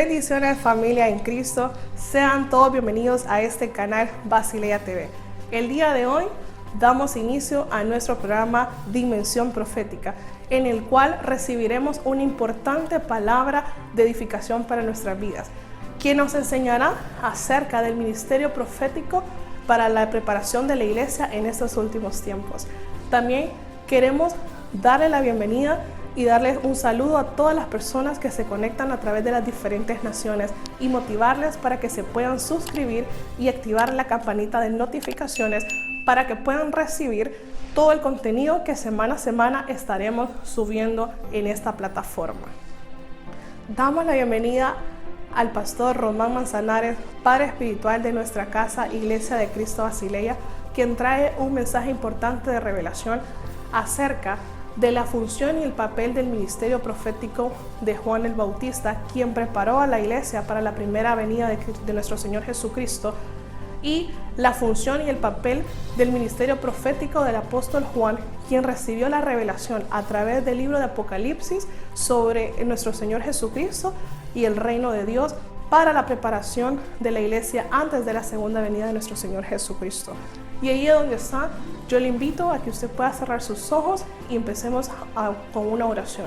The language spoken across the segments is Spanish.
Bendiciones, familia en Cristo. Sean todos bienvenidos a este canal Basilea TV. El día de hoy damos inicio a nuestro programa Dimensión Profética, en el cual recibiremos una importante palabra de edificación para nuestras vidas, quien nos enseñará acerca del ministerio profético para la preparación de la iglesia en estos últimos tiempos. También queremos darle la bienvenida y darles un saludo a todas las personas que se conectan a través de las diferentes naciones y motivarles para que se puedan suscribir y activar la campanita de notificaciones para que puedan recibir todo el contenido que semana a semana estaremos subiendo en esta plataforma. Damos la bienvenida al pastor Román Manzanares, padre espiritual de nuestra casa Iglesia de Cristo Basilea, quien trae un mensaje importante de revelación acerca de la función y el papel del ministerio profético de Juan el Bautista, quien preparó a la iglesia para la primera venida de nuestro Señor Jesucristo, y la función y el papel del ministerio profético del apóstol Juan, quien recibió la revelación a través del libro de Apocalipsis sobre nuestro Señor Jesucristo y el reino de Dios para la preparación de la iglesia antes de la segunda venida de nuestro Señor Jesucristo. Y ahí donde está, yo le invito a que usted pueda cerrar sus ojos y empecemos con una oración.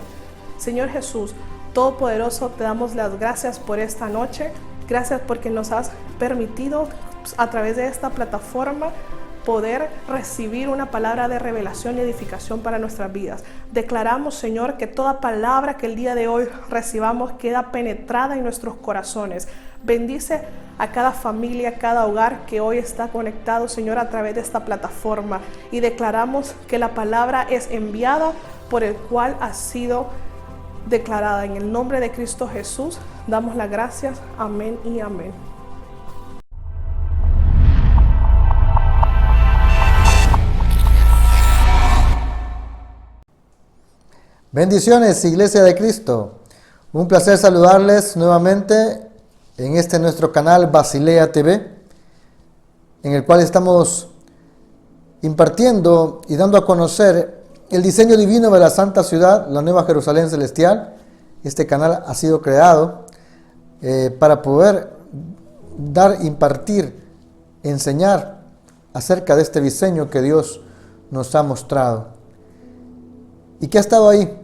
Señor Jesús, Todopoderoso, te damos las gracias por esta noche. Gracias porque nos has permitido a través de esta plataforma poder recibir una palabra de revelación y edificación para nuestras vidas. Declaramos, Señor, que toda palabra que el día de hoy recibamos queda penetrada en nuestros corazones. Bendice a cada familia, a cada hogar que hoy está conectado, Señor, a través de esta plataforma. Y declaramos que la palabra es enviada por el cual ha sido declarada. En el nombre de Cristo Jesús, damos las gracias. Amén y amén. Bendiciones, Iglesia de Cristo. Un placer saludarles nuevamente en este nuestro canal Basilea TV, en el cual estamos impartiendo y dando a conocer el diseño divino de la Santa Ciudad, la Nueva Jerusalén Celestial. Este canal ha sido creado para poder impartir, enseñar acerca de este diseño que Dios nos ha mostrado y que ha estado ahí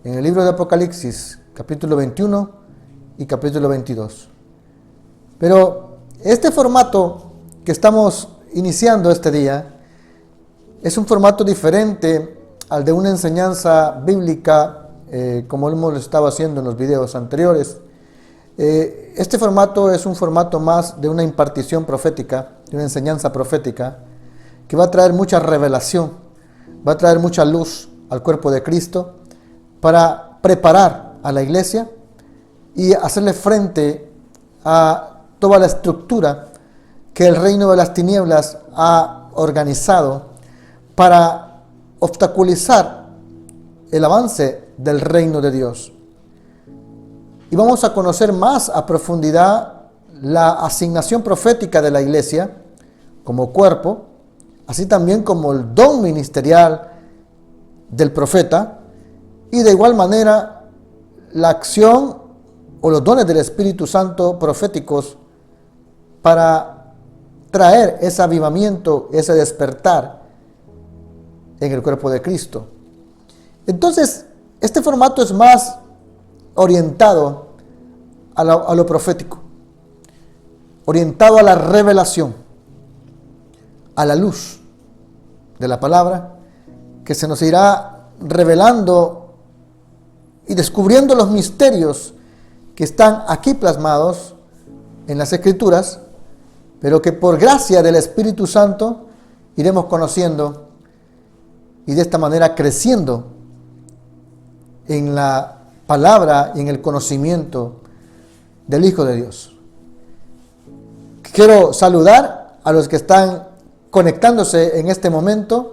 en el libro de Apocalipsis, capítulo 21 y capítulo 22. Pero este formato que estamos iniciando este día es un formato diferente al de una enseñanza bíblica, como hemos estado haciendo en los videos anteriores. Este formato es un formato más de una impartición profética, de una enseñanza profética, que va a traer mucha revelación, va a traer mucha luz al cuerpo de Cristo para preparar a la iglesia y hacerle frente a toda la estructura que el reino de las tinieblas ha organizado para obstaculizar el avance del reino de Dios. Y vamos a conocer más a profundidad la asignación profética de la iglesia como cuerpo, así también como el don ministerial del profeta, y de igual manera la acción o los dones del Espíritu Santo proféticos para traer ese avivamiento, ese despertar en el cuerpo de Cristo. Entonces, este formato es más orientado a lo profético, orientado a la revelación, a la luz de la palabra, que se nos irá revelando y descubriendo los misterios que están aquí plasmados en las Escrituras, pero que por gracia del Espíritu Santo iremos conociendo y de esta manera creciendo en la palabra y en el conocimiento del Hijo de Dios. Quiero saludar a los que están conectándose en este momento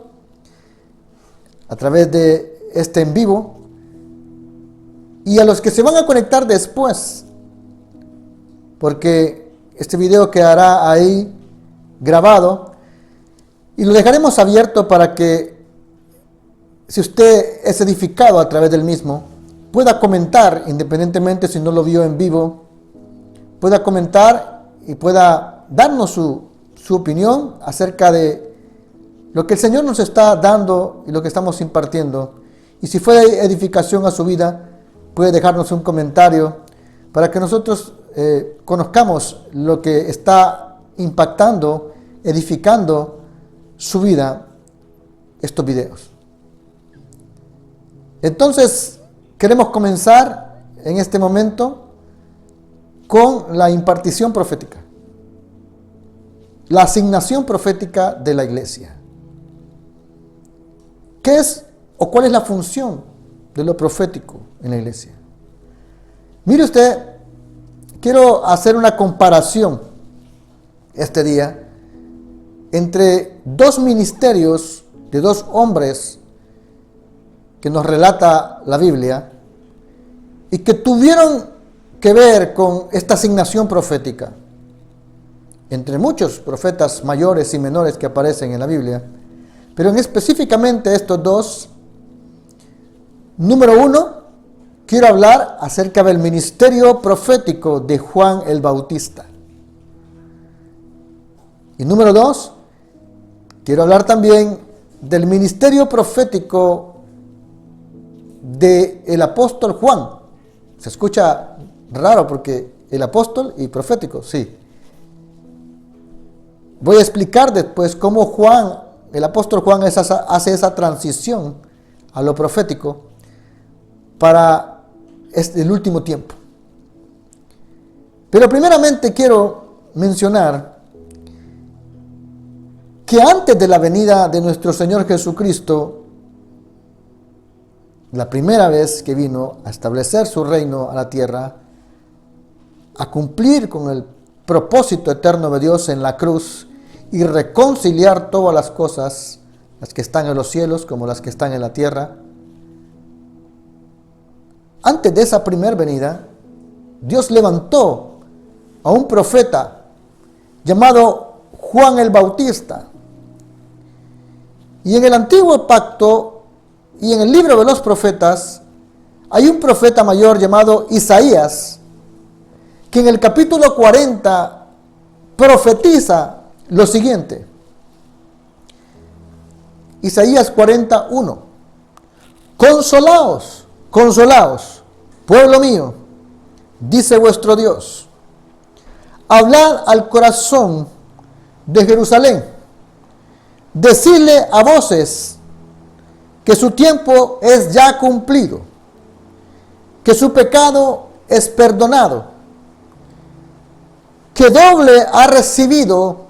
a través de este en vivo, y a los que se van a conectar después, porque este video quedará ahí grabado y lo dejaremos abierto para que, si usted es edificado a través del mismo, pueda comentar, independientemente si no lo vio en vivo pueda comentar y pueda darnos su opinión acerca de lo que el Señor nos está dando y lo que estamos impartiendo. Y si fue de edificación a su vida, puede dejarnos un comentario para que nosotros conozcamos lo que está impactando, edificando su vida, estos videos. Entonces, queremos comenzar en este momento con la impartición profética, la asignación profética de la iglesia. ¿Qué es o cuál es la función de lo profético en la iglesia? Mire usted, quiero hacer una comparación este día entre dos ministerios de dos hombres que nos relata la Biblia y que tuvieron que ver con esta asignación profética. Entre muchos profetas mayores y menores que aparecen en la Biblia, pero en específicamente estos dos. Número uno, quiero hablar acerca del ministerio profético de Juan el Bautista. Y número dos, quiero hablar también del ministerio profético del apóstol Juan. Se escucha raro porque el apóstol y profético, sí. Voy a explicar después cómo Juan, el apóstol Juan, hace esa transición a lo profético para el último tiempo. Pero primeramente quiero mencionar que antes de la venida de nuestro Señor Jesucristo, la primera vez que vino a establecer su reino a la tierra, a cumplir con el propósito eterno de Dios en la cruz y reconciliar todas las cosas, las que están en los cielos como las que están en la tierra. Antes de esa primera venida, Dios levantó a un profeta llamado Juan el Bautista. Y en el antiguo pacto y en el libro de los profetas hay un profeta mayor llamado Isaías, que en el capítulo 40 profetiza lo siguiente. Isaías 41. Consolaos, consolaos, pueblo mío, dice vuestro Dios. Hablad al corazón de Jerusalén. Decidle a voces que su tiempo es ya cumplido, que su pecado es perdonado, que doble ha recibido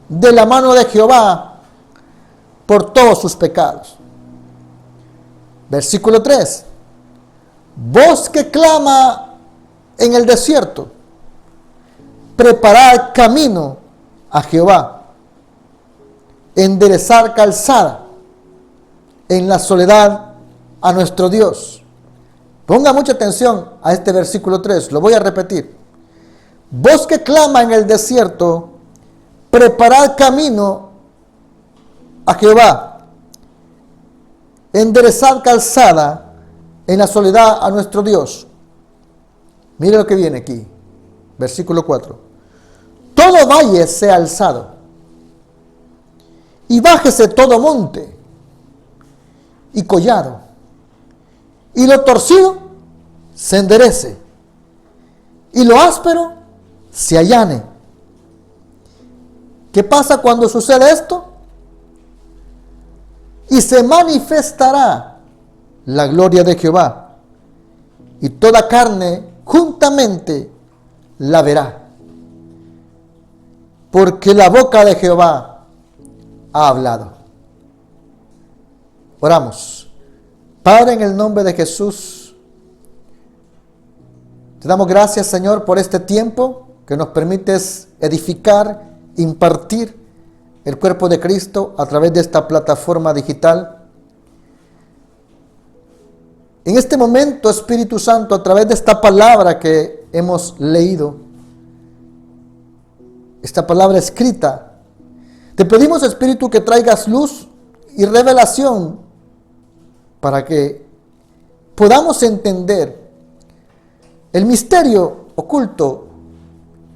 de la mano de Jehová por todos sus pecados. Versículo 3. Voz que clama en el desierto, preparad camino a Jehová, enderezar calzada en la soledad a nuestro Dios. Ponga mucha atención a este versículo 3, lo voy a repetir. Voz que clama en el desierto, preparad camino a Jehová, enderezad calzada en la soledad a nuestro Dios. Mire lo que viene aquí, versículo 4. Todo valle sea alzado, y bájese todo monte y collado, y lo torcido se enderece, y lo áspero se allane. ¿Qué pasa cuando sucede esto? Y se manifestará la gloria de Jehová, y toda carne juntamente la verá, porque la boca de Jehová ha hablado. Oramos. Padre, en el nombre de Jesús, te damos gracias, Señor, por este tiempo que nos permites edificar, impartir el cuerpo de Cristo a través de esta plataforma digital. En este momento, Espíritu Santo, a través de esta palabra que hemos leído, esta palabra escrita, te pedimos, Espíritu, que traigas luz y revelación para que podamos entender el misterio oculto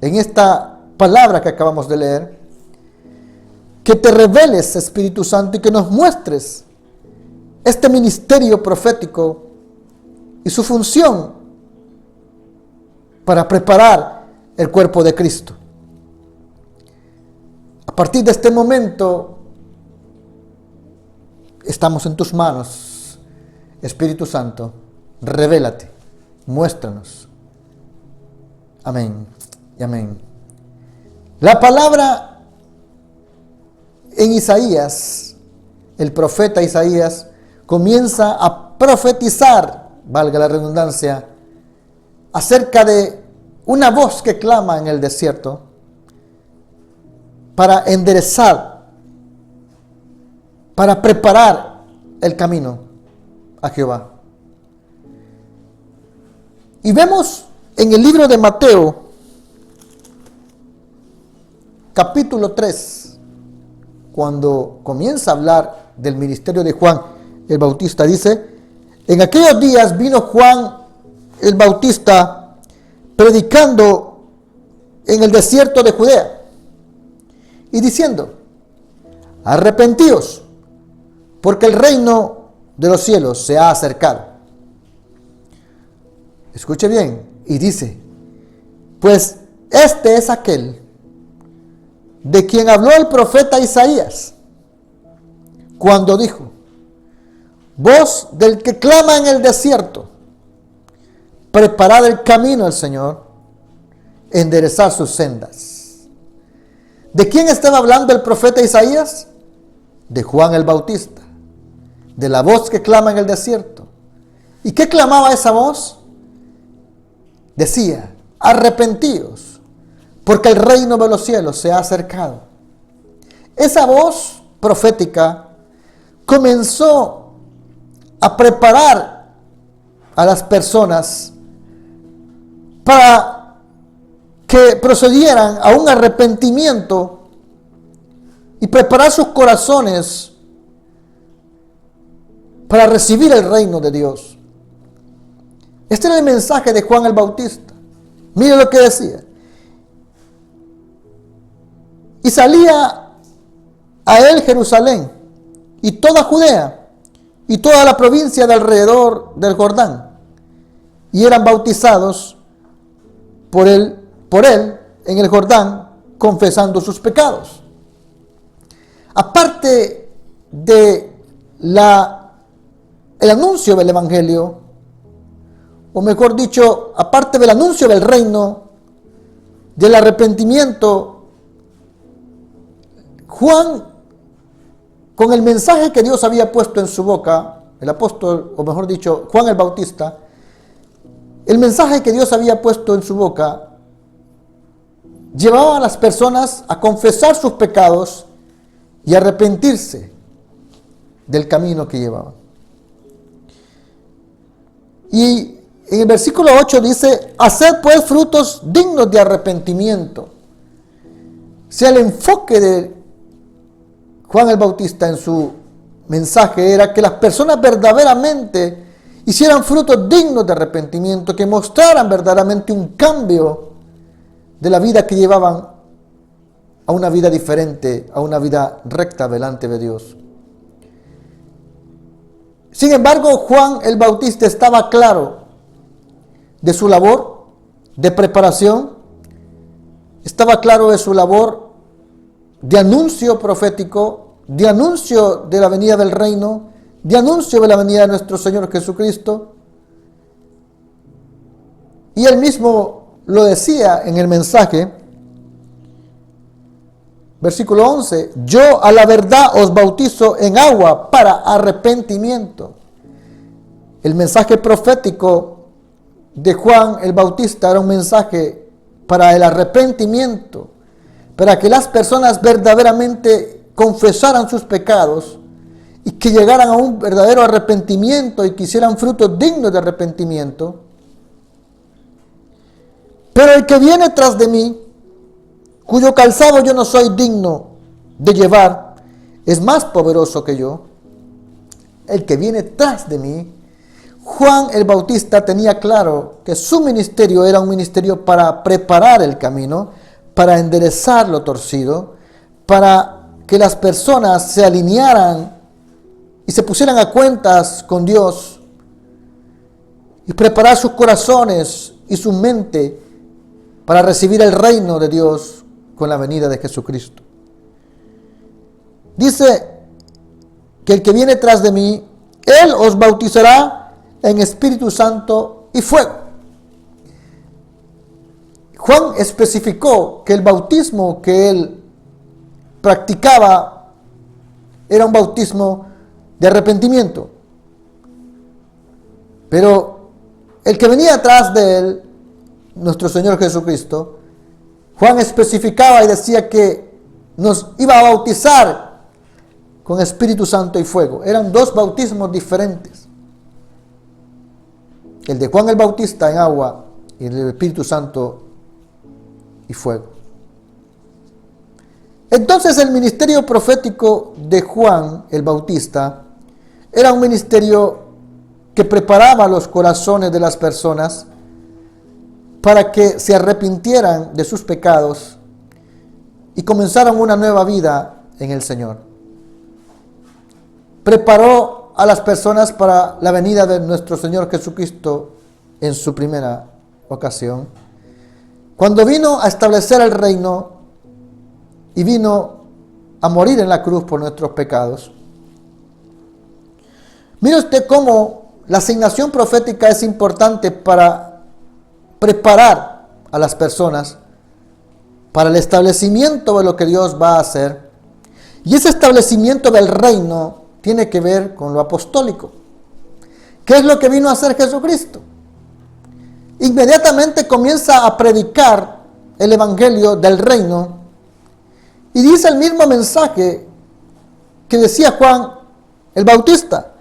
en esta palabra que acabamos de leer, que te reveles, Espíritu Santo, y que nos muestres este ministerio profético y su función para preparar el cuerpo de Cristo. A partir de este momento, estamos en tus manos, Espíritu Santo. Revélate, muéstranos. Amén y amén. La palabra en Isaías, el profeta Isaías, comienza a profetizar, valga la redundancia, acerca de una voz que clama en el desierto para enderezar, para preparar el camino a Jehová. Y vemos en el libro de Mateo, capítulo 3, cuando comienza a hablar del ministerio de Juan el Bautista, dice: en aquellos días vino Juan el Bautista predicando en el desierto de Judea y diciendo: arrepentíos, porque el reino de los cielos se ha acercado. Escuche bien, y dice: pues este es aquel de quien habló el profeta Isaías, cuando dijo: voz del que clama en el desierto, preparad el camino al Señor, enderezar sus sendas. ¿De quién estaba hablando el profeta Isaías? De Juan el Bautista, de la voz que clama en el desierto. ¿Y qué clamaba esa voz? Decía: arrepentíos, porque el reino de los cielos se ha acercado. Esa voz profética comenzó a preparar a las personas para que procedieran a un arrepentimiento y preparar sus corazones para recibir el reino de Dios. Este era el mensaje de Juan el Bautista. Mire lo que decía: y salía a él Jerusalén y toda Judea y toda la provincia de alrededor del Jordán, y eran bautizados por él en el Jordán, confesando sus pecados. Aparte de el anuncio del Evangelio, o mejor dicho, aparte del anuncio del reino, del arrepentimiento, Juan, con el mensaje que Dios había puesto en su boca, el apóstol, o mejor dicho, Juan el Bautista, el mensaje que Dios había puesto en su boca, llevaba a las personas a confesar sus pecados y arrepentirse del camino que llevaban. Y en el versículo 8 dice: haced pues frutos dignos de arrepentimiento. O sea, el enfoque de Juan el Bautista en su mensaje era que las personas verdaderamente hicieran frutos dignos de arrepentimiento, que mostraran verdaderamente un cambio de la vida que llevaban a una vida diferente, a una vida recta delante de Dios. Sin embargo, Juan el Bautista estaba claro de su labor de preparación, estaba claro de su labor de anuncio profético, de anuncio de la venida del reino, de anuncio de la venida de nuestro Señor Jesucristo. Y él mismo lo decía en el mensaje, versículo 11: yo a la verdad os bautizo en agua para arrepentimiento. El mensaje profético de Juan el Bautista era un mensaje para el arrepentimiento, para que las personas verdaderamente confesaran sus pecados y que llegaran a un verdadero arrepentimiento y que hicieran frutos dignos de arrepentimiento. Pero el que viene tras de mí, cuyo calzado yo no soy digno de llevar, es más poderoso que yo. El que viene tras de mí. Juan el Bautista tenía claro que su ministerio era un ministerio para preparar el camino, para enderezar lo torcido, para que las personas se alinearan y se pusieran a cuentas con Dios y preparar sus corazones y su mente para recibir el reino de Dios con la venida de Jesucristo. Dice que el que viene tras de mí, Él os bautizará en Espíritu Santo y fuego. Juan especificó que el bautismo que él practicaba era un bautismo de arrepentimiento. Pero el que venía atrás de él, nuestro Señor Jesucristo, Juan especificaba y decía que nos iba a bautizar con Espíritu Santo y fuego. Eran dos bautismos diferentes. El de Juan el Bautista en agua y el del Espíritu Santo y fuego. Entonces el ministerio profético de Juan el Bautista era un ministerio que preparaba los corazones de las personas para que se arrepintieran de sus pecados y comenzaran una nueva vida en el Señor. Preparó a las personas para la venida de nuestro Señor Jesucristo en su primera ocasión, cuando vino a establecer el reino y vino a morir en la cruz por nuestros pecados. Mire usted cómo la asignación profética es importante para preparar a las personas para el establecimiento de lo que Dios va a hacer. Y ese establecimiento del reino tiene que ver con lo apostólico. ¿Qué es lo que vino a hacer Jesucristo? Inmediatamente comienza a predicar el evangelio del reino y dice el mismo mensaje que decía Juan el Bautista.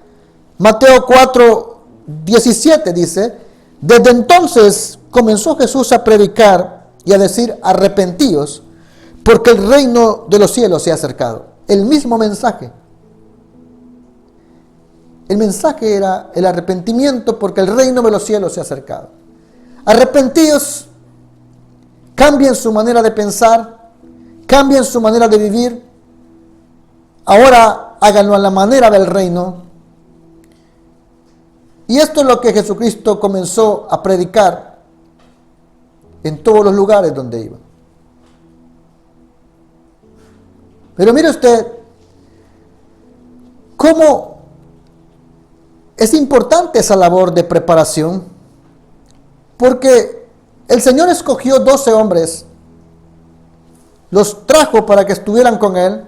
Mateo 4:17 dice: desde entonces comenzó Jesús a predicar y a decir: arrepentíos, porque el reino de los cielos se ha acercado. El mismo mensaje. El mensaje era el arrepentimiento, porque el reino de los cielos se ha acercado. Arrepentíos, cambien su manera de pensar, cambien su manera de vivir. Ahora háganlo a la manera del reino. Y esto es lo que Jesucristo comenzó a predicar en todos los lugares donde iba. Pero mire usted cómo es importante esa labor de preparación, porque el Señor escogió 12 hombres, los trajo para que estuvieran con Él,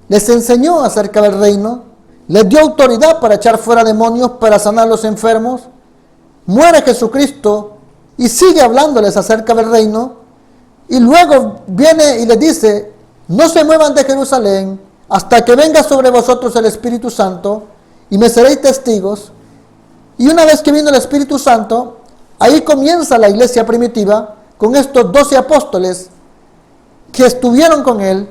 les enseñó acerca del reino, les dio autoridad para echar fuera demonios, para sanar a los enfermos. Muere Jesucristo y sigue hablándoles acerca del reino, y luego viene y les dice: no se muevan de Jerusalén hasta que venga sobre vosotros el Espíritu Santo, y me seréis testigos. Y una vez que vino el Espíritu Santo, ahí comienza la iglesia primitiva con estos 12 apóstoles que estuvieron con él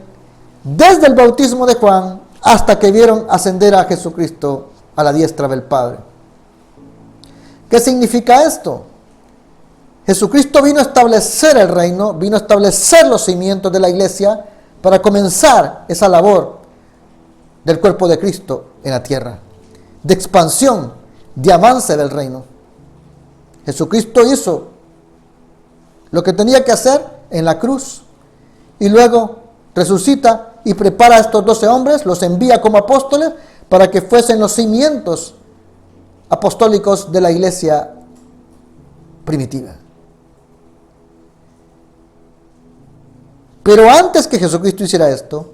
desde el bautismo de Juan hasta que vieron ascender a Jesucristo a la diestra del Padre. ¿Qué significa esto? Jesucristo vino a establecer el reino, vino a establecer los cimientos de la iglesia para comenzar esa labor del cuerpo de Cristo en la tierra, de expansión, de avance del reino. Jesucristo hizo lo que tenía que hacer en la cruz y luego resucita y prepara a estos 12 hombres, los envía como apóstoles para que fuesen los cimientos apostólicos de la iglesia primitiva. Pero antes que Jesucristo hiciera esto,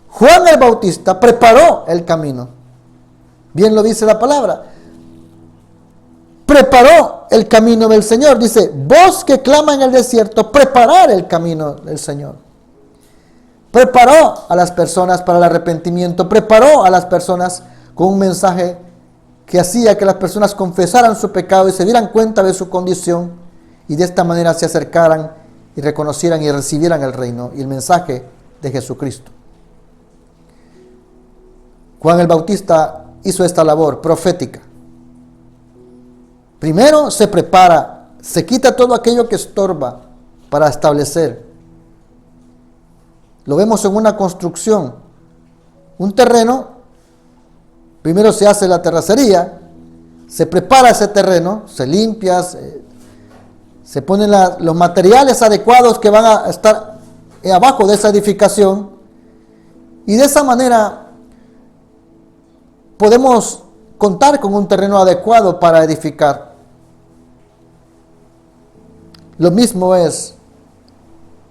Juan el Bautista preparó el camino. Bien lo dice la palabra. Preparó el camino del Señor. Dice: voz que clama en el desierto, preparar el camino del Señor. Preparó a las personas para el arrepentimiento, preparó a las personas con un mensaje que hacía que las personas confesaran su pecado y se dieran cuenta de su condición, y de esta manera se acercaran y reconocieran y recibieran el reino y el mensaje de Jesucristo. Juan el Bautista hizo esta labor profética. Primero se prepara, se quita todo aquello que estorba para establecer lo vemos en una construcción. Un terreno, primero se hace la terracería, se prepara ese terreno, se limpia, se ponen los materiales adecuados que van a estar abajo de esa edificación, y de esa manera podemos contar con un terreno adecuado para edificar. Lo mismo es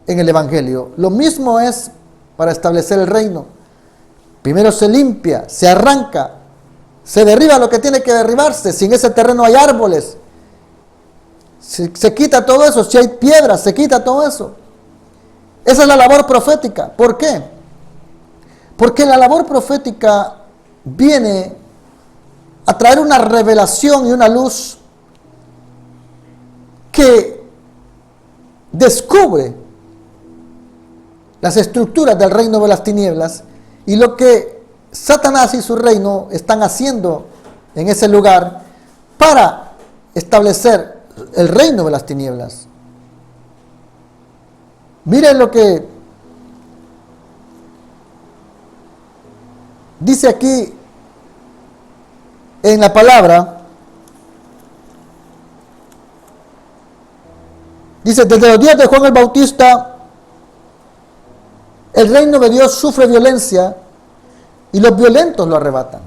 en el Evangelio, lo mismo es para establecer el reino. Primero se limpia, se arranca, se derriba lo que tiene que derribarse. Si en ese terreno hay árboles, se quita todo eso. Si hay piedras, se quita todo eso. Esa es la labor profética. ¿Por qué? Porque la labor profética viene a traer una revelación y una luz que descubre las estructuras del reino de las tinieblas y lo que Satanás y su reino están haciendo en ese lugar para establecer el reino de las tinieblas. Miren lo que dice aquí en la palabra. Dice, desde los días de Juan el Bautista, el reino de Dios sufre violencia y los violentos lo arrebatan.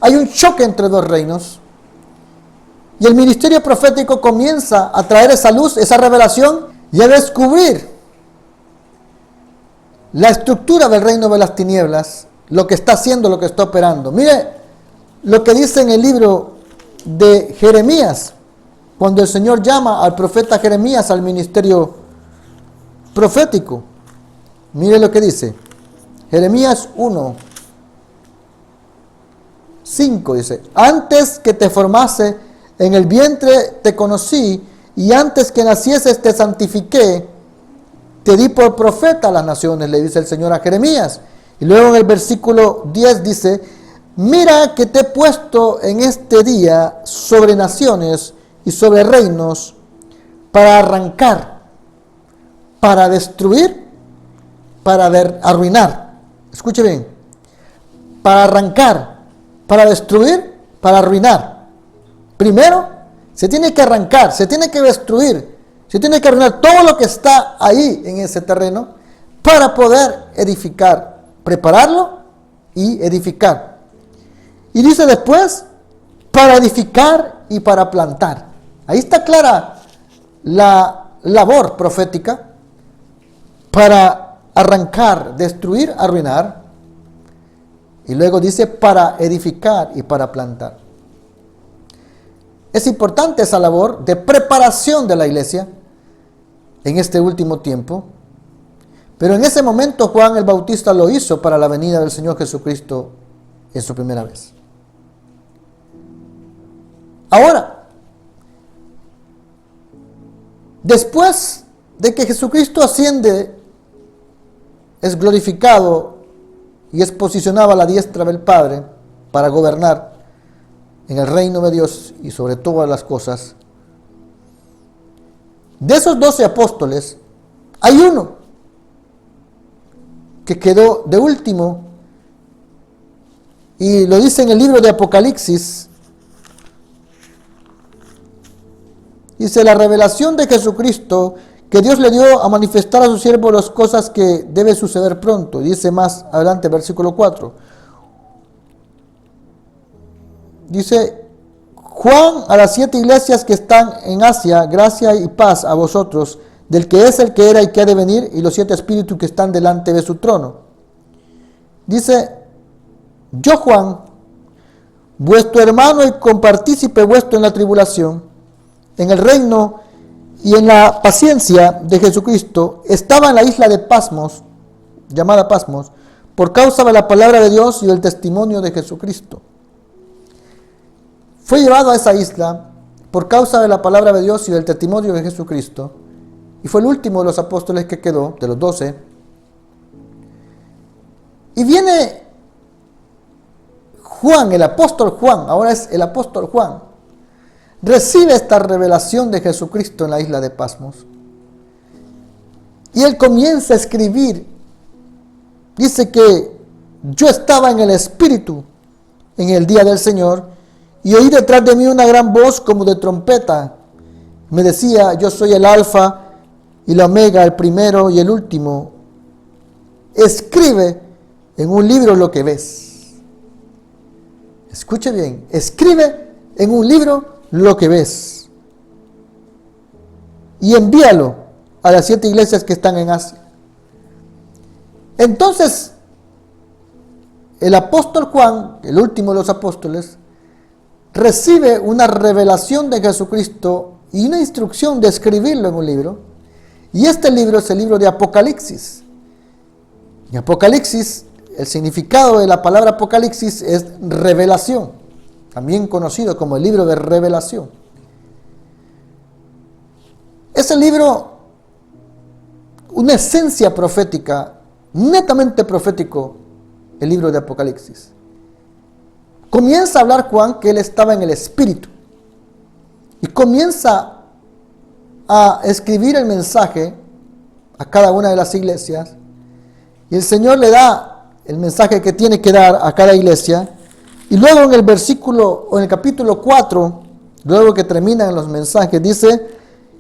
Hay un choque entre dos reinos y el ministerio profético comienza a traer esa luz, esa revelación y a descubrir la estructura del reino de las tinieblas, lo que está haciendo, lo que está operando. Mire lo que dice en el libro de Jeremías, cuando el Señor llama al profeta Jeremías al ministerio profético. Mire lo que dice. Jeremías 1:5 dice: antes que te formase en el vientre te conocí, y antes que nacieses te santifiqué, te di por profeta a las naciones, le dice el Señor a Jeremías. Y luego en el versículo 10 dice: mira que te he puesto en este día sobre naciones y sobre reinos, para arrancar, para destruir, para arruinar. Escuche bien. Para arrancar, para destruir, para arruinar. Primero, se tiene que arrancar, se tiene que destruir, se tiene que arruinar todo lo que está ahí en ese terreno para poder edificar, prepararlo y edificar. Y dice después, para edificar y para plantar. Ahí está clara la labor profética para arrancar, destruir, arruinar. Y luego dice para edificar y para plantar. Es importante esa labor de preparación de la iglesia en este último tiempo. Pero en ese momento Juan el Bautista lo hizo para la venida del Señor Jesucristo en su primera vez. Ahora, después de que Jesucristo asciende, es glorificado y es posicionado a la diestra del Padre para gobernar en el reino de Dios y sobre todas las cosas. De esos 12 apóstoles, hay uno que quedó de último, y lo dice en el libro de Apocalipsis. Dice: la revelación de Jesucristo que Dios le dio a manifestar a su siervo las cosas que debe suceder pronto. Dice más adelante, versículo 4. Dice: Juan a las 7 iglesias que están en Asia, gracia y paz a vosotros, del que es, el que era y que ha de venir, y los 7 espíritus que están delante de su trono. Dice: yo, Juan, vuestro hermano y compartícipe vuestro en la tribulación, en el reino y en la paciencia de Jesucristo, estaba en la isla de Pasmos, llamada Pasmos, por causa de la palabra de Dios y del testimonio de Jesucristo. Fue llevado a esa isla por causa de la palabra de Dios y del testimonio de Jesucristo, y fue el último de los apóstoles que quedó, de los 12. Y viene Juan, el apóstol Juan, ahora es el apóstol Juan, recibe esta revelación de Jesucristo en la isla de Pasmos. Y él comienza a escribir. Dice que yo estaba en el Espíritu en el día del Señor y oí detrás de mí una gran voz como de trompeta. Me decía, yo soy el Alfa y la Omega, el primero y el último. Escribe en un libro lo que ves. Escuche bien, escribe en un libro lo que ves. Y envíalo a las 7 iglesias que están en Asia. Entonces, el apóstol Juan, el último de los apóstoles, recibe una revelación de Jesucristo y una instrucción de escribirlo en un libro. Y este libro es el libro de Apocalipsis. En Apocalipsis, el significado de la palabra Apocalipsis es revelación, también conocido como el libro de revelación. Es el libro, una esencia profética, netamente profético, el libro de Apocalipsis. Comienza a hablar Juan que él estaba en el Espíritu y comienza a escribir el mensaje a cada una de las iglesias, y el Señor le da el mensaje que tiene que dar a cada iglesia. Y luego en el versículo o en el capítulo 4, luego que terminan los mensajes, dice: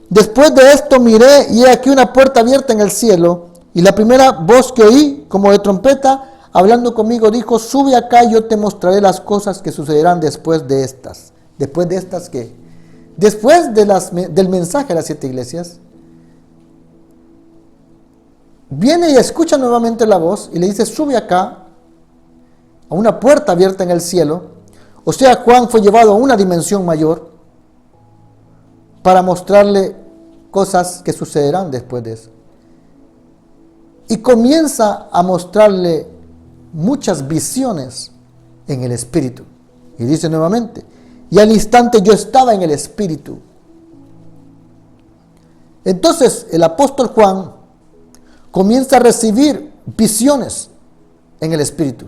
después de esto miré y he aquí una puerta abierta en el cielo, y la primera voz que oí como de trompeta hablando conmigo dijo: sube acá y yo te mostraré las cosas que sucederán después de estas. ¿Después de estas qué? Después del mensaje a las 7 iglesias, viene y escucha nuevamente la voz y le dice: sube acá a una puerta abierta en el cielo. O sea, Juan fue llevado a una dimensión mayor para mostrarle cosas que sucederán después de eso. Y comienza a mostrarle muchas visiones en el Espíritu. Y dice nuevamente: y al instante yo estaba en el Espíritu. Entonces el apóstol Juan comienza a recibir visiones en el Espíritu.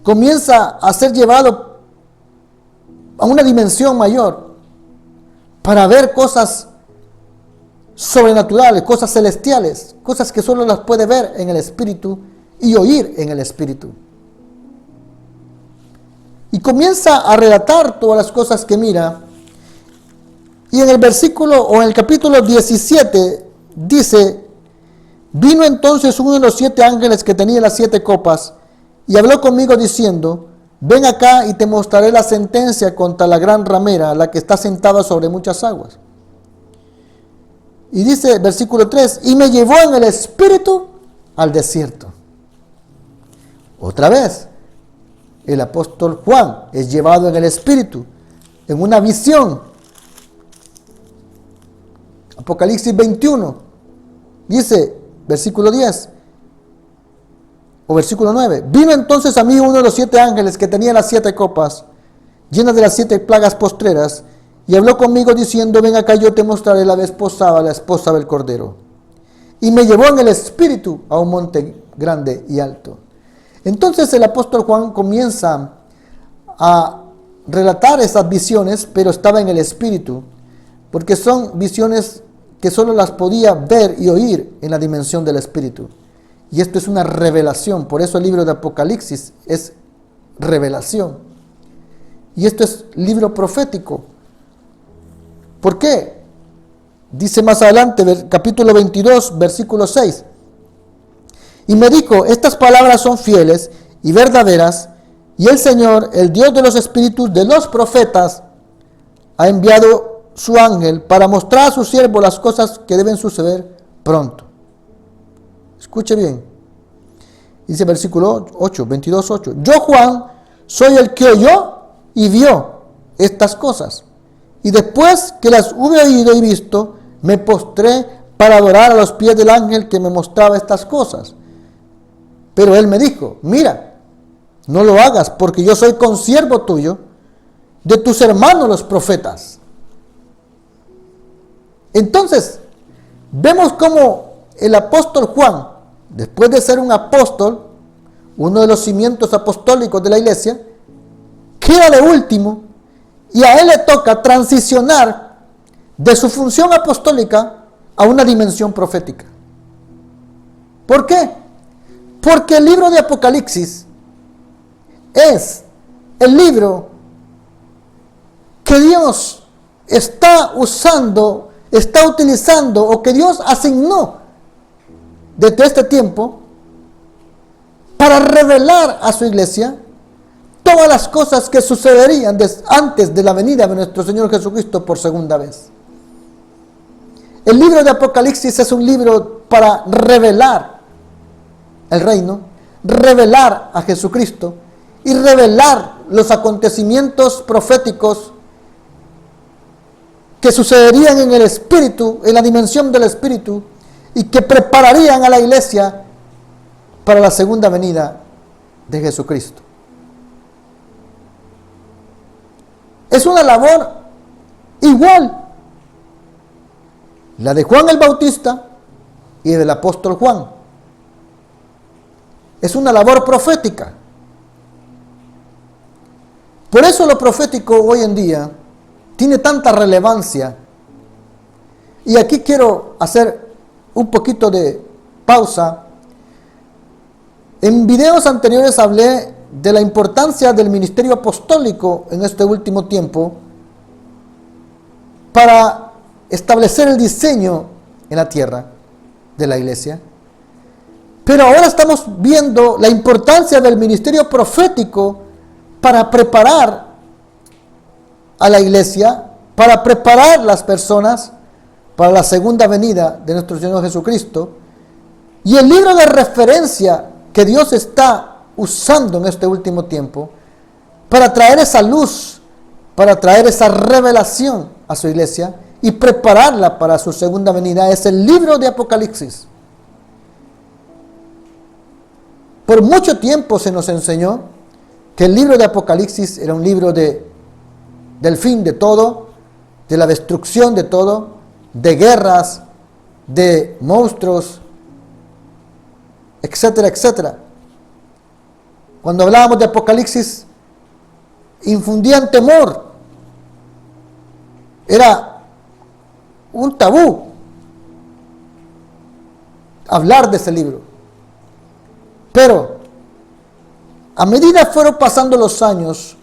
Comienza a ser llevado a una dimensión mayor para ver cosas sobrenaturales, cosas celestiales, cosas que solo las puede ver en el Espíritu y oír en el Espíritu. Y comienza a relatar todas las cosas que mira. Y en el versículo o en el capítulo 17 dice: vino entonces uno de los 7 ángeles que tenía las 7 copas y habló conmigo diciendo: ven acá y te mostraré la sentencia contra la gran ramera, la que está sentada sobre muchas aguas. Y dice versículo 3: y me llevó en el Espíritu al desierto. Otra vez, el apóstol Juan es llevado en el Espíritu, en una visión. Apocalipsis 21, dice, versículo 10, o versículo 9. Vino entonces a mí uno de los 7 ángeles que tenía las 7 copas, llenas de las 7 plagas postreras, y habló conmigo diciendo: ven acá, yo te mostraré la desposada, la esposa del Cordero. Y me llevó en el Espíritu a un monte grande y alto. Entonces el apóstol Juan comienza a relatar esas visiones, pero estaba en el Espíritu, porque son visiones que solo las podía ver y oír en la dimensión del Espíritu. Y esto es una revelación, por eso el libro de Apocalipsis es revelación. Y esto es libro profético. ¿Por qué? Dice más adelante, capítulo 22, versículo 6. Y me dijo: estas palabras son fieles y verdaderas, y el Señor, el Dios de los espíritus de los profetas, ha enviado su ángel para mostrar a su siervo las cosas que deben suceder pronto. Escuche bien. Dice versículo 8, 22, 8. Yo, Juan, soy el que oyó y vio estas cosas. Y después que las hube oído y visto, me postré para adorar a los pies del ángel que me mostraba estas cosas. Pero él me dijo: mira, no lo hagas, porque yo soy consiervo tuyo, de tus hermanos los profetas. Entonces, vemos cómo el apóstol Juan, después de ser un apóstol, uno de los cimientos apostólicos de la iglesia, queda de último, y a él le toca transicionar de su función apostólica a una dimensión profética. ¿Por qué? Porque el libro de Apocalipsis es el libro que Dios está usando, está utilizando, o que Dios asignó desde este tiempo para revelar a su iglesia todas las cosas que sucederían antes de la venida de nuestro Señor Jesucristo por segunda vez. El libro de Apocalipsis es un libro para revelar el reino, revelar a Jesucristo y revelar los acontecimientos proféticos que sucederían en el Espíritu, en la dimensión del Espíritu, y que prepararían a la iglesia para la segunda venida de Jesucristo. Es una labor igual la de Juan el Bautista y del apóstol Juan. Es una labor profética. Por eso lo profético hoy en día tiene tanta relevancia. Y aquí quiero hacer un poquito de pausa. En videos anteriores hablé de la importancia del ministerio apostólico en este último tiempo para establecer el diseño en la tierra de la iglesia. Pero ahora estamos viendo la importancia del ministerio profético para preparar a la iglesia, para preparar las personas para la segunda venida de nuestro Señor Jesucristo. Y el libro de referencia que Dios está usando en este último tiempo para traer esa luz, para traer esa revelación a su iglesia y prepararla para su segunda venida es el libro de Apocalipsis. Por mucho tiempo se nos enseñó que el libro de Apocalipsis era un libro del fin de todo, de la destrucción de todo, de guerras, de monstruos, etcétera, etcétera. Cuando hablábamos de Apocalipsis, infundían temor. Era un tabú hablar de ese libro. Pero a medida fueron pasando los años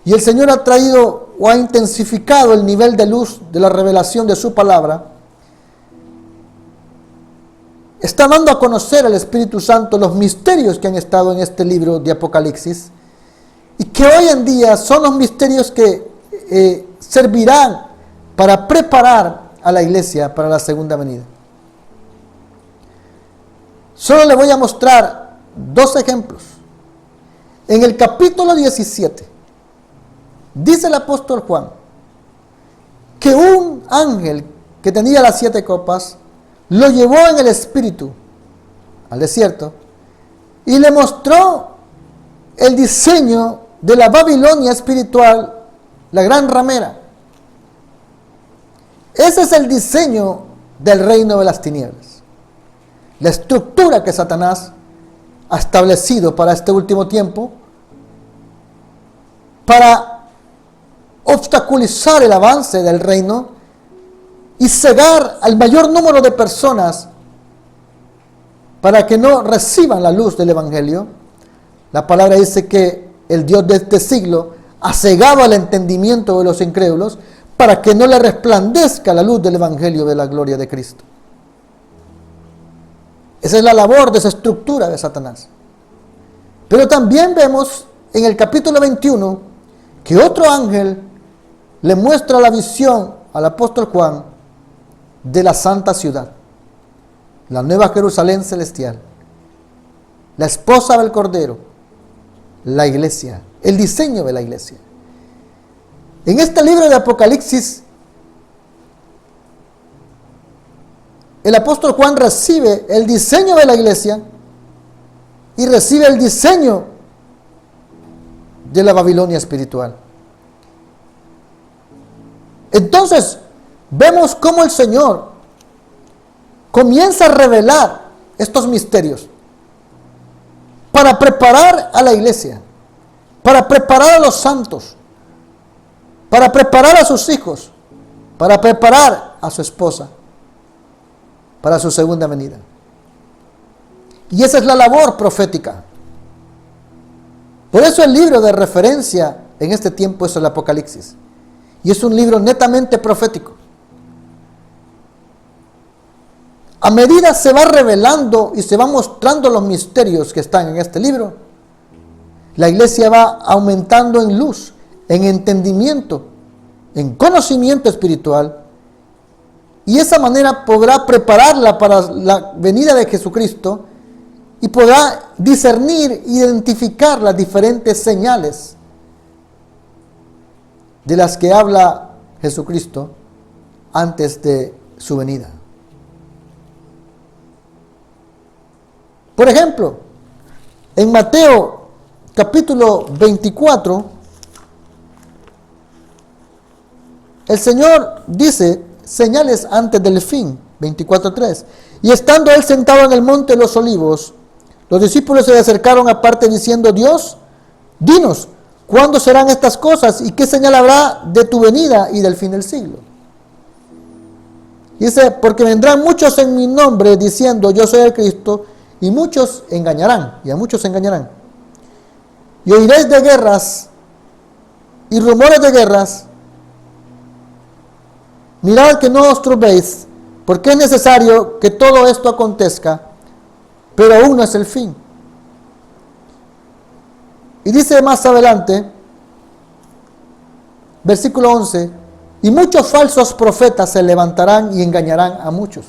y el Señor ha traído o ha intensificado el nivel de luz de la revelación de su palabra, está dando a conocer al Espíritu Santo los misterios que han estado en este libro de Apocalipsis y que hoy en día son los misterios que servirán para preparar a la iglesia para la segunda venida. Solo le voy a mostrar dos ejemplos. En el capítulo 17, dice el apóstol Juan que un ángel que tenía las 7 copas lo llevó en el espíritu al desierto y le mostró el diseño de la Babilonia espiritual, la gran ramera. Ese es el diseño del reino de las tinieblas, la estructura que Satanás ha establecido para este último tiempo, para obstaculizar el avance del reino y cegar al mayor número de personas para que no reciban la luz del Evangelio. La palabra dice que el Dios de este siglo ha cegado el entendimiento de los incrédulos para que no le resplandezca la luz del Evangelio de la gloria de Cristo. Esa es la labor de esa estructura de Satanás. Pero también vemos en el capítulo 21 que otro ángel le muestra la visión al apóstol Juan de la santa ciudad, la nueva Jerusalén celestial, la esposa del Cordero, la iglesia, el diseño de la iglesia. En este libro de Apocalipsis, el apóstol Juan recibe el diseño de la iglesia y recibe el diseño de la Babilonia espiritual. Entonces, vemos cómo el Señor comienza a revelar estos misterios para preparar a la iglesia, para preparar a los santos, para preparar a sus hijos, para preparar a su esposa para su segunda venida. Y esa es la labor profética. Por eso el libro de referencia en este tiempo es el Apocalipsis. Y es un libro netamente profético. A medida se va revelando y se va mostrando los misterios que están en este libro, la iglesia va aumentando en luz, en entendimiento, en conocimiento espiritual, y de esa manera podrá prepararla para la venida de Jesucristo y podrá discernir, identificar las diferentes señales de las que habla Jesucristo antes de su venida. Por ejemplo, en Mateo capítulo 24, el Señor dice señales antes del fin, 24:3. Y estando él sentado en el monte de los olivos, los discípulos se le acercaron aparte diciendo: Dios, dinos, ¿cuándo serán estas cosas? ¿Y qué señal habrá de tu venida y del fin del siglo? Dice: porque vendrán muchos en mi nombre diciendo: yo soy el Cristo, y muchos engañarán, y a muchos engañarán. Y oiréis de guerras y rumores de guerras. Mirad que no os turbéis, porque es necesario que todo esto acontezca, pero aún no es el fin. Y dice más adelante, versículo 11, y muchos falsos profetas se levantarán y engañarán a muchos.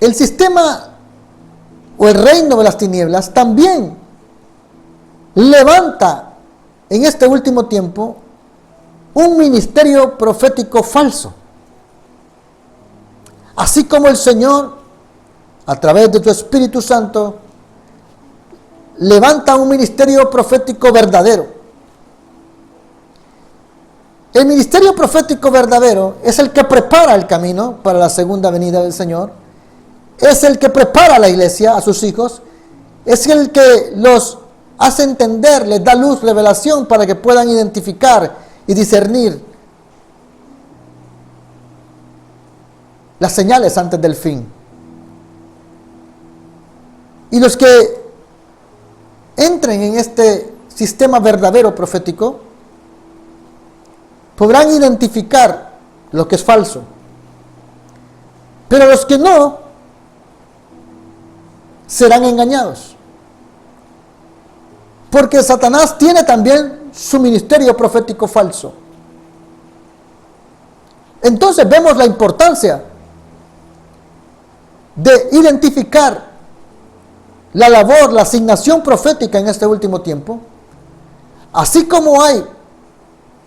El sistema o el reino de las tinieblas también levanta en este último tiempo un ministerio profético falso. Así como el Señor, a través de tu Espíritu Santo, levanta un ministerio profético verdadero. El ministerio profético verdadero es el que prepara el camino para la segunda venida del Señor. Es el que prepara a la iglesia, a sus hijos. Es el que los hace entender, les da luz, revelación para que puedan identificar y discernir las señales antes del fin. Y los que entren en este sistema verdadero profético podrán identificar lo que es falso. Pero los que no serán engañados. Porque Satanás tiene también su ministerio profético falso. Entonces vemos la importancia de identificar la labor, la asignación profética en este último tiempo. Así como hay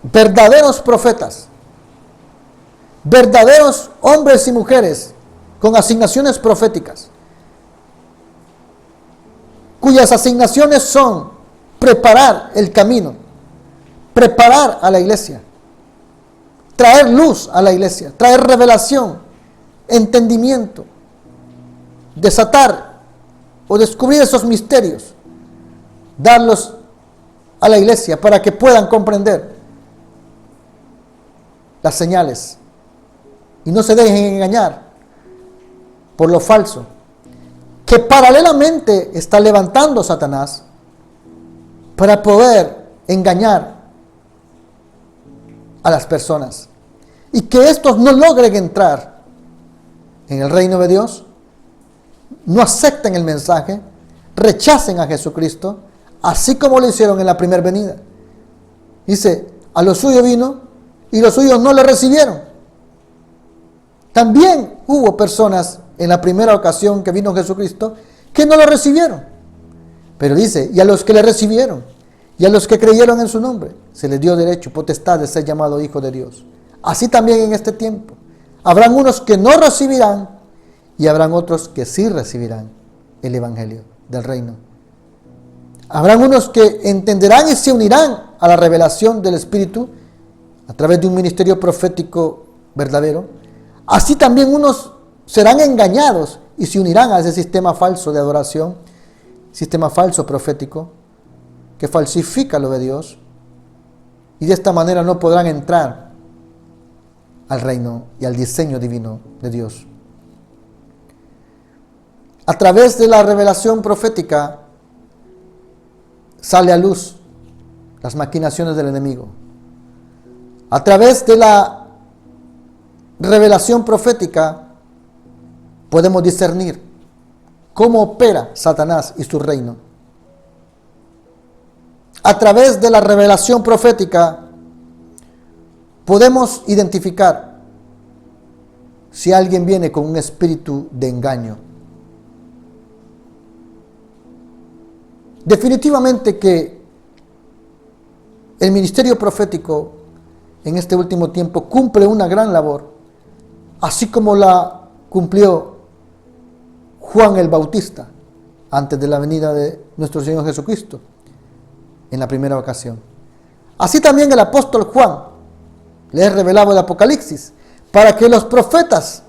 verdaderos profetas, verdaderos hombres y mujeres con asignaciones proféticas, cuyas asignaciones son preparar el camino, preparar a la iglesia, traer luz a la iglesia, traer revelación, entendimiento, desatar o descubrir esos misterios, darlos a la iglesia para que puedan comprender las señales y no se dejen engañar por lo falso que paralelamente está levantando Satanás para poder engañar a las personas y que estos no logren entrar en el reino de Dios, no acepten el mensaje, rechacen a Jesucristo, así como lo hicieron en la primera venida. Dice, a los suyos vino y los suyos no le recibieron. También hubo personas en la primera ocasión que vino Jesucristo que no lo recibieron. Pero dice, y a los que le recibieron y a los que creyeron en su nombre, se les dio derecho, potestad de ser llamado hijo de Dios. Así también en este tiempo. Habrán unos que no recibirán y habrán otros que sí recibirán el evangelio del reino. Habrán unos que entenderán y se unirán a la revelación del Espíritu a través de un ministerio profético verdadero. Así también unos serán engañados y se unirán a ese sistema falso de adoración, sistema falso profético, que falsifica lo de Dios, y de esta manera no podrán entrar al reino y al diseño divino de Dios. A través de la revelación profética sale a luz las maquinaciones del enemigo. A través de la revelación profética podemos discernir cómo opera Satanás y su reino. A través de la revelación profética podemos identificar si alguien viene con un espíritu de engaño. Definitivamente que el ministerio profético en este último tiempo cumple una gran labor, así como la cumplió Juan el Bautista antes de la venida de nuestro Señor Jesucristo en la primera ocasión. Así también el apóstol Juan les revelaba el Apocalipsis para que los profetas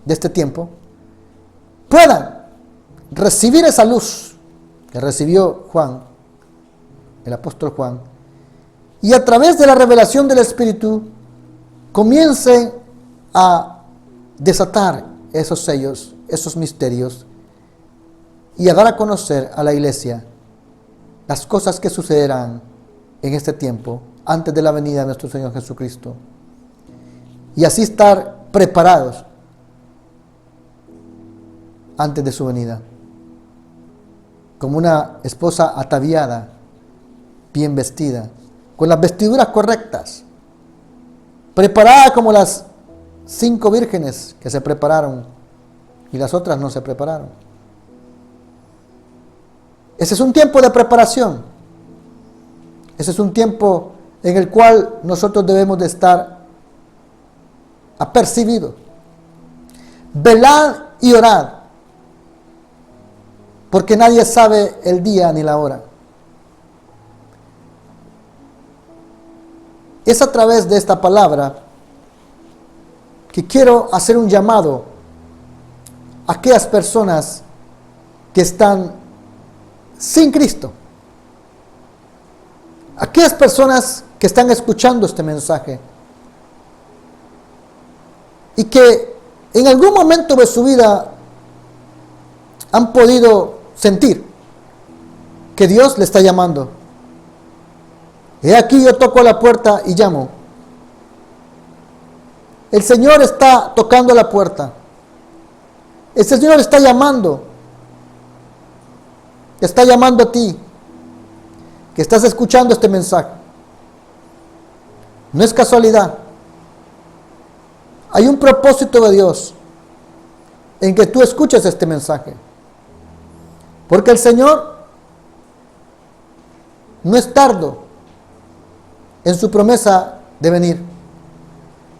de este tiempo puedan recibir esa luz que recibió Juan, el apóstol Juan, y a través de la revelación del Espíritu comiencen a desatar esos sellos, esos misterios, y a dar a conocer a la iglesia las cosas que sucederán en este tiempo, antes de la venida de nuestro Señor Jesucristo, y así estar preparados antes de su venida, como una esposa ataviada, bien vestida, con las vestiduras correctas, preparada como las 5 vírgenes que se prepararon y las otras no se prepararon. Ese es un tiempo de preparación. Ese es un tiempo en el cual nosotros debemos de estar apercibidos. Velad y orad, porque nadie sabe el día ni la hora. Es a través de esta palabra que quiero hacer un llamado a aquellas personas que están sin Cristo. Aquellas personas que están escuchando este mensaje y que en algún momento de su vida han podido sentir que Dios le está llamando. He aquí yo toco a la puerta y llamo. El Señor está tocando la puerta. El Señor está llamando. Está llamando a ti, que estás escuchando este mensaje. No es casualidad. Hay un propósito de Dios en que tú escuches este mensaje. Porque el Señor no es tardo en su promesa de venir,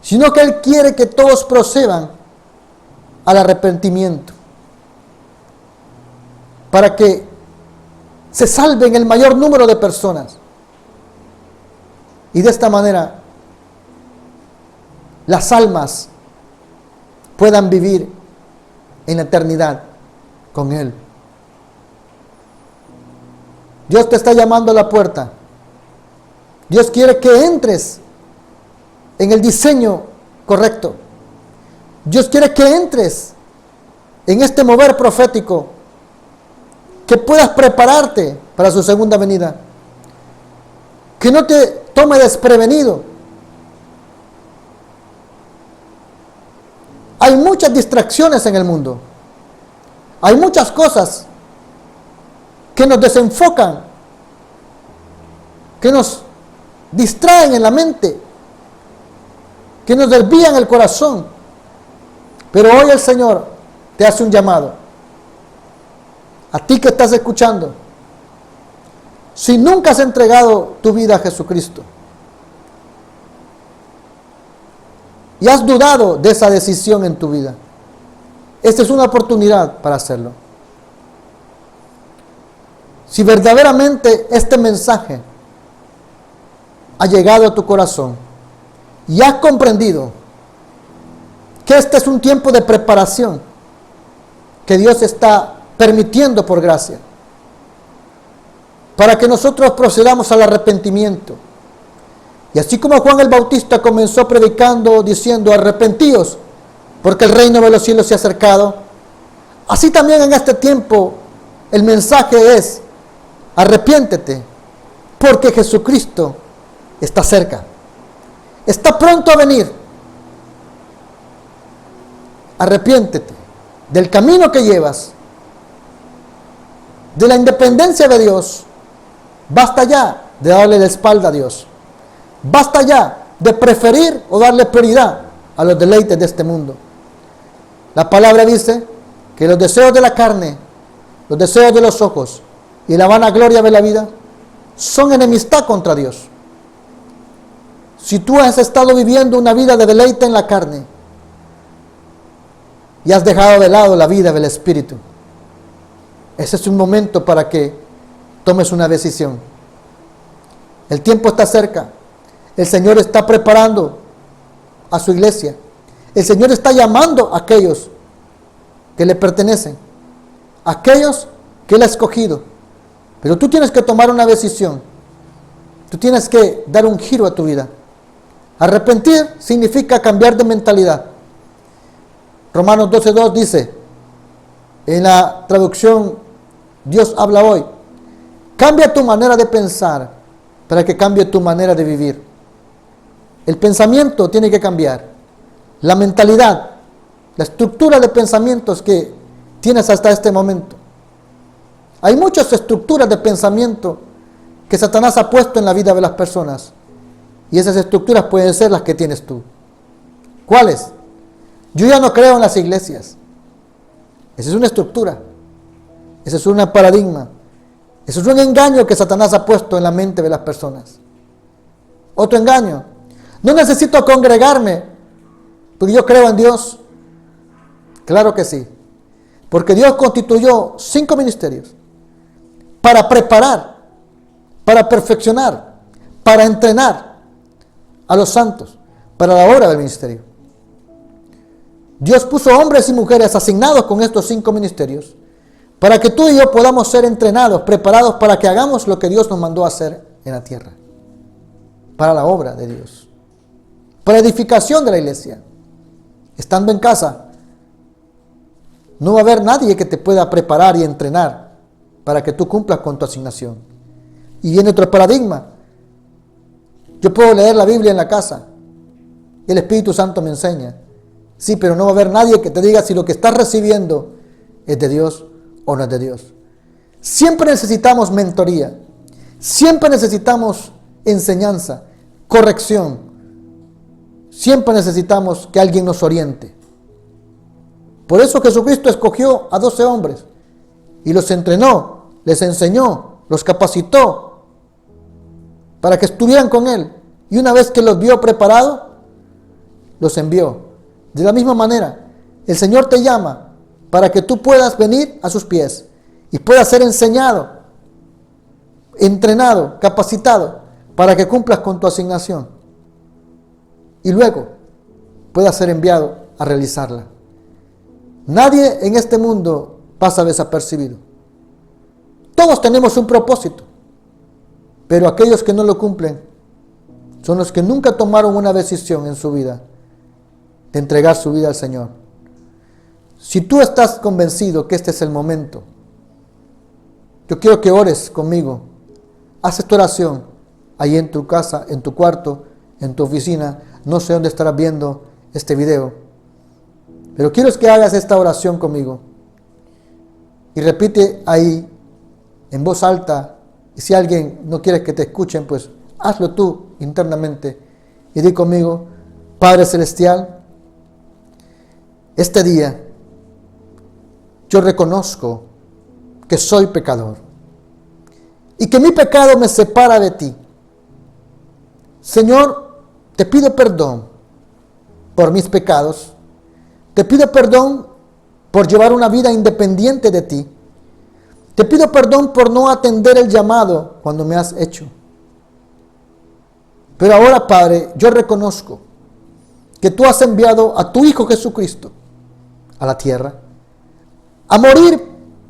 sino que Él quiere que todos procedan al arrepentimiento, para que se salven el mayor número de personas. Y de esta manera las almas puedan vivir en la eternidad con Él. Dios te está llamando a la puerta. Dios quiere que entres en el diseño correcto. Dios quiere que entres en este mover profético, que puedas prepararte para su segunda venida, que no te tome desprevenido. Hay muchas distracciones en el mundo, hay muchas cosas que nos desenfocan, que nos distraen en la mente, que nos desvían el corazón. Pero hoy el Señor te hace un llamado. A ti que estás escuchando, si nunca has entregado tu vida a Jesucristo y has dudado de esa decisión en tu vida, esta es una oportunidad para hacerlo. Si verdaderamente este mensaje ha llegado a tu corazón y has comprendido que este es un tiempo de preparación que Dios está permitiendo por gracia, para que nosotros procedamos al arrepentimiento. Y así como Juan el Bautista comenzó predicando diciendo: arrepentíos, porque el reino de los cielos se ha acercado, Así también en este tiempo el mensaje es: arrepiéntete, porque Jesucristo está cerca. Está pronto a venir. Arrepiéntete del camino que llevas, de la independencia de Dios. Basta ya de darle la espalda a Dios. Basta ya de preferir o darle prioridad a los deleites de este mundo. La palabra dice que los deseos de la carne, los deseos de los ojos y la vanagloria de la vida son enemistad contra Dios. Si tú has estado viviendo una vida de deleite en la carne y has dejado de lado la vida del Espíritu, ese es un momento para que tomes una decisión. El tiempo está cerca. El Señor está preparando a su iglesia. El Señor está llamando a aquellos que le pertenecen, a aquellos que Él ha escogido. Pero tú tienes que tomar una decisión. Tú tienes que dar un giro a tu vida. Arrepentir significa cambiar de mentalidad. Romanos 12:2 dice, en la traducción Dios habla hoy: cambia tu manera de pensar para que cambie tu manera de vivir. El pensamiento tiene que cambiar. La mentalidad, la estructura de pensamientos que tienes hasta este momento. Hay muchas estructuras de pensamiento que Satanás ha puesto en la vida de las personas. Y esas estructuras pueden ser las que tienes tú. ¿Cuáles? Yo ya no creo en las iglesias. Esa es una estructura. Ese es un paradigma. Eso es un engaño que Satanás ha puesto en la mente de las personas. Otro engaño: no necesito congregarme porque yo creo en Dios. Claro que sí. Porque Dios constituyó 5 ministerios para preparar, para perfeccionar, para entrenar a los santos para la obra del ministerio. Dios puso hombres y mujeres asignados con estos 5 ministerios para que tú y yo podamos ser entrenados, preparados para que hagamos lo que Dios nos mandó a hacer en la tierra, para la obra de Dios, para edificación de la iglesia. Estando en casa, no va a haber nadie que te pueda preparar y entrenar para que tú cumplas con tu asignación. Y viene otro paradigma: yo puedo leer la Biblia en la casa, el Espíritu Santo me enseña. Sí, pero no va a haber nadie que te diga si lo que estás recibiendo es de Dios o no es de Dios. Siempre necesitamos mentoría. Siempre necesitamos enseñanza, corrección. Siempre necesitamos que alguien nos oriente. Por eso Jesucristo escogió a 12 hombres y los entrenó, les enseñó, los capacitó para que estuvieran con Él. Y una vez que los vio preparados, los envió. De la misma manera, el Señor te llama para que tú puedas venir a sus pies y puedas ser enseñado, entrenado, capacitado para que cumplas con tu asignación y luego puedas ser enviado a realizarla. Nadie en este mundo pasa desapercibido. Todos tenemos un propósito, pero aquellos que no lo cumplen son los que nunca tomaron una decisión en su vida de entregar su vida al Señor. Si tú estás convencido que este es el momento, yo quiero que ores conmigo. Haz esta oración ahí en tu casa, en tu cuarto, en tu oficina. No sé dónde estarás viendo este video, pero quiero que hagas esta oración conmigo y repite ahí en voz alta. Y si alguien no quiere que te escuchen, pues hazlo tú internamente y di conmigo: Padre Celestial, este día yo reconozco que soy pecador y que mi pecado me separa de ti. Señor, te pido perdón por mis pecados. Te pido perdón por llevar una vida independiente de ti. Te pido perdón por no atender el llamado cuando me has hecho. Pero ahora, Padre, yo reconozco que tú has enviado a tu Hijo Jesucristo a la tierra a morir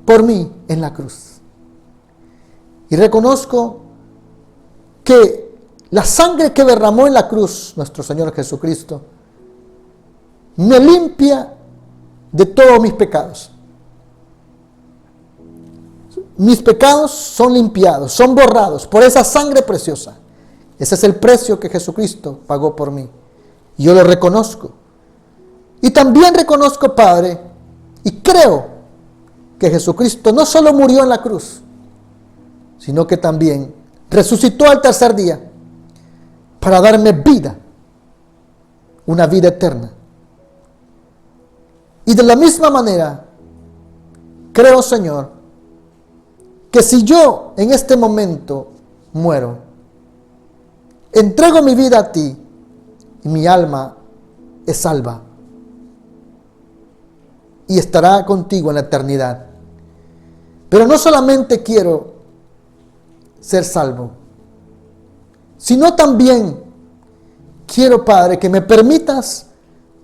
por mí en la cruz. Y reconozco que la sangre que derramó en la cruz nuestro Señor Jesucristo me limpia de todos mis pecados. mis pecados son limpiados, son borrados por esa sangre preciosa. Ese es el precio que Jesucristo pagó por mí. Y yo lo reconozco. Y también reconozco, Padre, y creo que Jesucristo no solo murió en la cruz, sino que también resucitó al tercer día para darme vida, una vida eterna. Y de la misma manera, creo, Señor, que si yo en este momento muero, entrego mi vida a ti y mi alma es salva y estará contigo en la eternidad. Pero no solamente quiero ser salvo, sino también quiero, Padre, que me permitas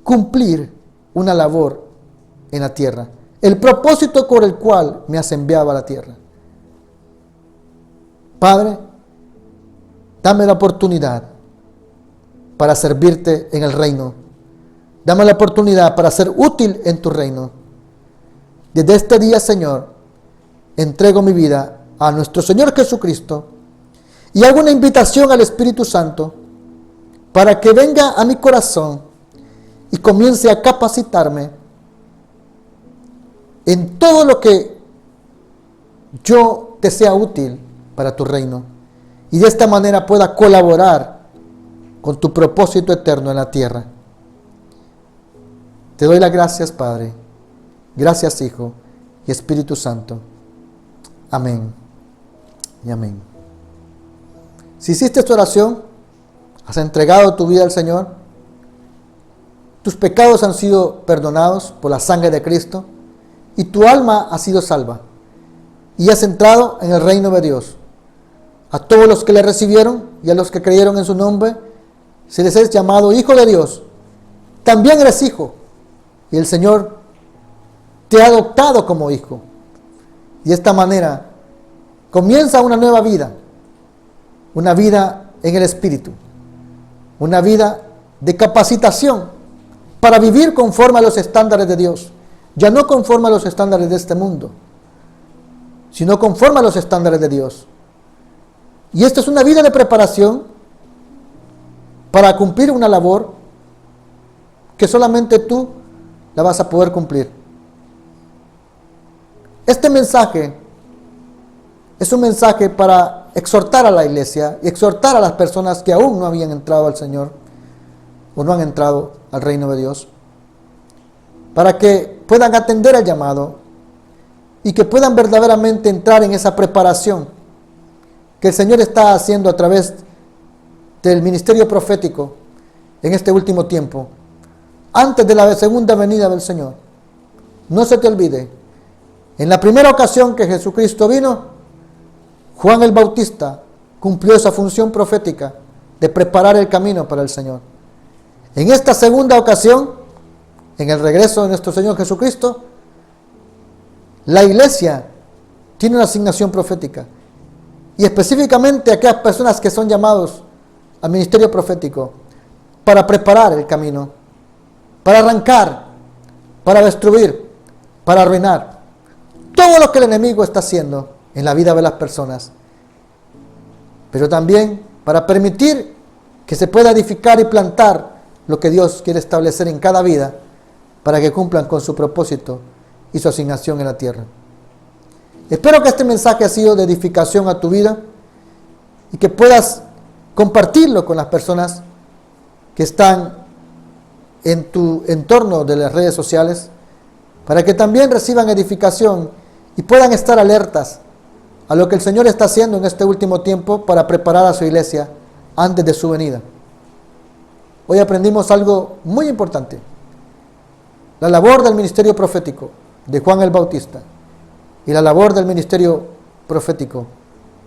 cumplir una labor en la tierra, el propósito por el cual me has enviado a la tierra. Padre, dame la oportunidad para servirte en el reino. Dame la oportunidad para ser útil en tu reino. Desde este día, Señor, entrego mi vida a nuestro Señor Jesucristo y hago una invitación al Espíritu Santo para que venga a mi corazón y comience a capacitarme en todo lo que yo te sea útil para tu reino y de esta manera pueda colaborar con tu propósito eterno en la tierra. Te doy las gracias, Padre. Gracias, Hijo y Espíritu Santo. Amén y amén. Si hiciste esta oración, has entregado tu vida al Señor, tus pecados han sido perdonados por la sangre de Cristo y tu alma ha sido salva y has entrado en el reino de Dios. A todos los que le recibieron y a los que creyeron en su nombre, se les es llamado Hijo de Dios. También eres hijo y el Señor te ha adoptado como hijo. Y de esta manera comienza una nueva vida, una vida en el Espíritu, una vida de capacitación para vivir conforme a los estándares de Dios, ya no conforme a los estándares de este mundo, sino conforme a los estándares de Dios. Y esta es una vida de preparación para cumplir una labor que solamente tú la vas a poder cumplir. Este mensaje es un mensaje para exhortar a la iglesia y exhortar a las personas que aún no habían entrado al Señor o no han entrado al reino de Dios, para que puedan atender el llamado y que puedan verdaderamente entrar en esa preparación que el Señor está haciendo a través del ministerio profético en este último tiempo, antes de la segunda venida del Señor. No se te olvide, en la primera ocasión que Jesucristo vino, Juan el Bautista cumplió esa función profética de preparar el camino para el Señor. En esta segunda ocasión, en el regreso de nuestro Señor Jesucristo, la iglesia tiene una asignación profética. Y específicamente aquellas personas que son llamados al ministerio profético para preparar el camino, para arrancar, para destruir, para arruinar todo lo que el enemigo está haciendo en la vida de las personas, pero también para permitir que se pueda edificar y plantar lo que Dios quiere establecer en cada vida para que cumplan con su propósito y su asignación en la tierra. Espero que este mensaje ha sido de edificación a tu vida y que puedas compartirlo con las personas que están en tu entorno de las redes sociales para que también reciban edificación y puedan estar alertas a lo que el Señor está haciendo en este último tiempo para preparar a su iglesia antes de su venida. Hoy aprendimos algo muy importante: la labor del ministerio profético de Juan el Bautista y la labor del ministerio profético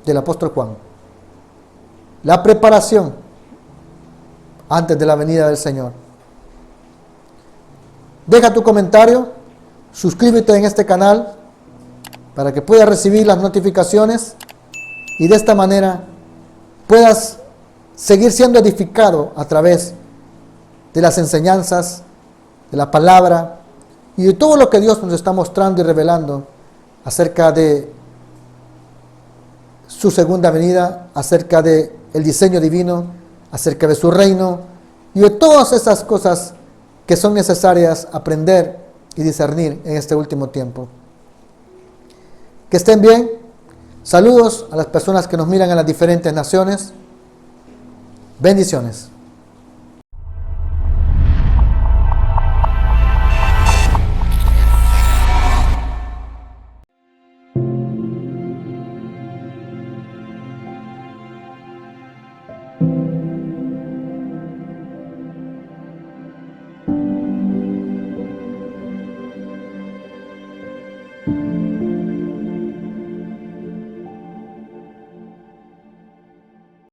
del apóstol Juan. La preparación antes de la venida del Señor. Deja tu comentario, suscríbete en este canal para que puedas recibir las notificaciones y de esta manera puedas seguir siendo edificado a través de las enseñanzas, de la palabra y de todo lo que Dios nos está mostrando y revelando acerca de su segunda venida, acerca del diseño divino, acerca de su reino y de todas esas cosas que son necesarias aprender y discernir en este último tiempo. Que estén bien. Saludos a las personas que nos miran en las diferentes naciones. Bendiciones.